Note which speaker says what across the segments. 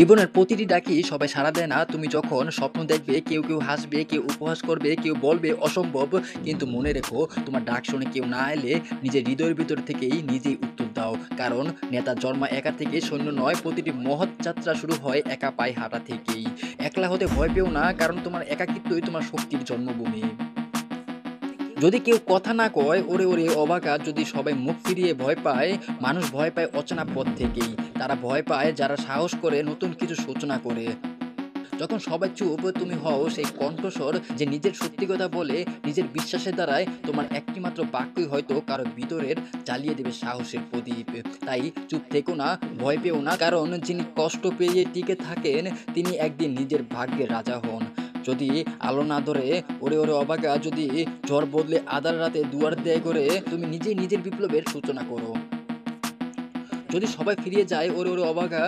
Speaker 1: জীবনের প্রতিটি ডাকেই সবাই সাড়া দেয় না। তুমি যখন স্বপ্ন দেখবে, কেউ কেউ হাসবে, কেউ উপহাস করবে, কেউ বলবে অসম্ভব। কিন্তু মনে রেখো, তোমার ডাক শুনে কেউ না এলে নিজের হৃদয়ের ভিতর থেকেই নিজেই উত্তর দাও। কারণ নেতা জন্ম একা থেকে, সৈন্য নয়। প্রতিটি মহৎ যাত্রা শুরু হয় একা পায়ে হাঁটা থেকেই। একলা হতে ভয় পেও না, কারণ তোমার একাকিত্বই তোমার শক্তির জন্মভূমি। যদি কেউ কথা না কয়, ওরে ওরে অবাকা। যদি সবাই মুখ ফিরিয়ে ভয় পায়, মানুষ ভয় পায় অচেনা পথ থেকেই। তারা ভয় পায় যারা সাহস করে নতুন কিছু সূচনা করে। যখন সবাই চুপ, তুমি হও সেই কণ্ঠস্বর যে নিজের সত্যি কথা বলে, নিজের বিশ্বাসের দ্বারায়। তোমার একটি মাত্র বাক্যই হয়তো কারো ভিতরের জ্বালিয়ে দেবে সাহসের প্রদীপ। তাই চুপ থেকো না, ভয় পেও না, কারণ যিনি কষ্ট পেয়ে টিকে থাকেন, তিনি একদিন নিজের ভাগ্যের রাজা হন। যদি আলো না ধরে, ওরে ওরে অবাকা। যদি ঝড় বদলে আধার রাতে দুয়ার দেয় করে, তুমি নিজেই নিজের বিপ্লবের সূচনা করো। যদি সবাই ফিরে যায়, ওরে ওরে অবাকা।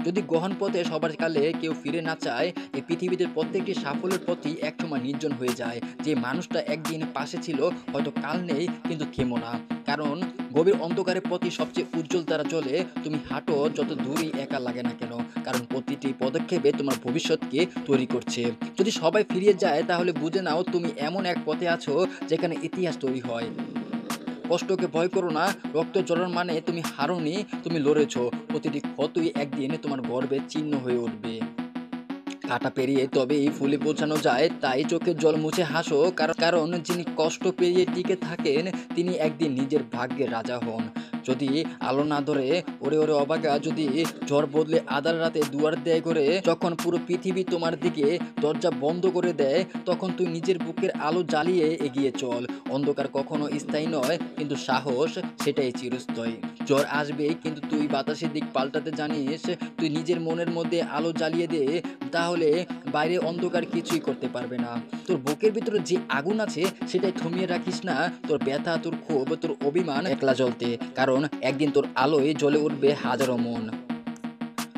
Speaker 1: যদি গহন পথে সবার কালে কেউ ফিরে না চায়, এই পৃথিবীতে প্রত্যেকটি সাফল্যের পথই একসময় নির্জন হয়ে যায়। যে মানুষটা একদিন পাশে ছিল, হয়তো কাল নেই, কিন্তু থেমো না। কারণ গভীর অন্ধকারের পথই সবচেয়ে উজ্জ্বল তারা জ্বলে। তুমি হাঁটো যত দূরই একা লাগে না কেন, কারণ প্রতিটি পদক্ষেপে তোমার ভবিষ্যৎকে তৈরি করছে। যদি সবাই ফিরে যায়, তাহলে বুঝে নাও তুমি এমন এক পথে আছো যেখানে ইতিহাস তৈরি হয়। কষ্টকে ভয় করো না, রক্ত ঝরার মানে তুমি হারোনি, তুমি লড়েছো। প্রতিটি ক্ষতই একদিন তোমার গর্বের চিহ্ন হয়ে উঠবে। কাঁটা পেরিয়ে তবেই ফুলে পৌঁছানো যায়, তাই চোখের জল মুছে হাসো। কারণ যিনি কষ্ট পেরিয়ে টিকে থাকেন, তিনি একদিন নিজের ভাগ্যের রাজা হন। যদি আলো না ধরে, ওরে ওরে অবাকা। যদি ঝড় বদলে আধার রাতে দুয়ার দেয় করে, যখন পুরো পৃথিবী তোমার দিকে দরজা বন্ধ করে দেয়, তখন তুই নিজের বুকের আলো জ্বালিয়ে এগিয়ে চল। অন্ধকার কখনো স্থায়ী নয়, কিন্তু সাহস সেটাই চিরস্থায়ী। ঝড় আসবে, কিন্তু তুই বাতাসের দিক পাল্টাতে জানিস। তুই নিজের মনের মধ্যে আলো জ্বালিয়ে দে, তাহলে বাইরে অন্ধকার কিছুই করতে পারবে না। তোর বুকের ভিতরে যে আগুন আছে, সেটাই থমিয়ে রাখিস না। তোর ব্যথা, তোর ক্ষোভ, তোর অভিমান একলা জ্বলতে, কারণ একদিন তোর আলোয় জ্বলে উঠবে হাজারো মন।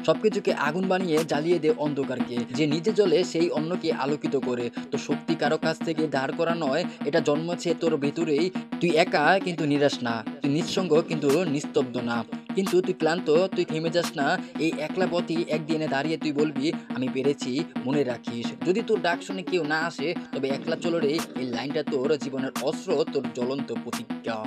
Speaker 1: সবকিছুকে আগুন বানিয়ে জ্বালিয়ে দে অন্ধকারকে। যে নিজে জ্বলে সেই অন্যকে আলোকিত করে। তো শক্তি কারো কাছ থেকে ধার করা নয়, এটা জন্মেছে তোর ভেতরেই। তুই একা কিন্তু নিরাশ না, তুই নিঃসঙ্গ কিন্তু নিস্তব্ধ না। কিন্তু তুই ক্লান্ত, তুই থেমে যাস না। এই একলা পথই একদিনে দাঁড়িয়ে তুই বলবি, আমি পেরেছি। মনে রাখিস, যদি তোর ডাক শুনে কেউ না আসে, তবে একলা চলো রে। এই লাইনটা তোর জীবনের অস্ত্র, তোর জ্বলন্ত প্রতিজ্ঞা।